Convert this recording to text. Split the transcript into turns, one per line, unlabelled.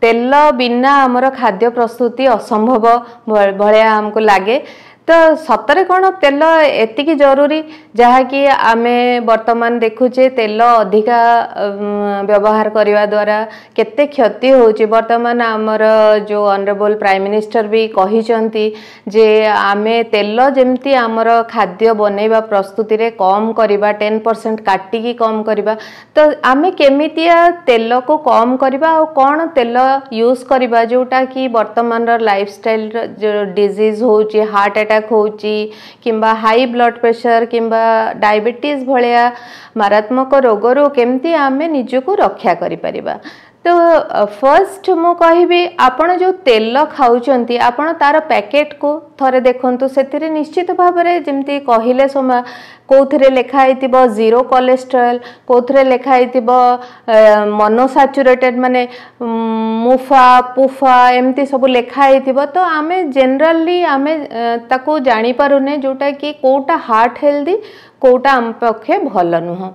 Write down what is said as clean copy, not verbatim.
तेल बिना आमर खाद्य प्रस्तुति असंभव भलिया हमको लगे। तो सतरे कौन तेल एतिकी जरूरी जहाँकि आमे वर्तमान देखुचे तेल अधिका व्यवहार करने द्वारा केते क्षति होची। वर्तमान आमर जो ऑनरेबल प्राइम मिनिस्टर भी कहिसंती जे आमे तेल जेमती आमर खाद्य बनैबा प्रस्तुति रे कम करबा 10% काटिकी कम करबा। तो आमे केमितिया तेल को कम करबा और कौन तेल यूज करबा जोटा कि वर्तमान लाइफस्टाइल जो डिजीज होची, हार्ट अटैक होची किंबा हाई ब्लड प्रेशर किंबा डायबिटीज भलिया मारात्मक रोग रो केमती आमे निजको रक्षा करि परिबा। तो फर्स्ट मु कहिबी आपण जो तेल खाउचंती आपण तार पैकेट को थरे देखंतु सेतिरे निश्चित भाबरे जेमती कहिले समा कोथरे लेखा आइतिबो जीरो कोलेस्ट्रॉल, कोथरे आइतिबो लेखा मोनोसैचुरेटेड माने मुफा पुफा एमती सब लेखा आइतिबो। तो आमे जनरली आमे ताको जानि पारुने जोटा कि कोटा हार्ट हेल्दी कोटा आम पक्षे भल नुह।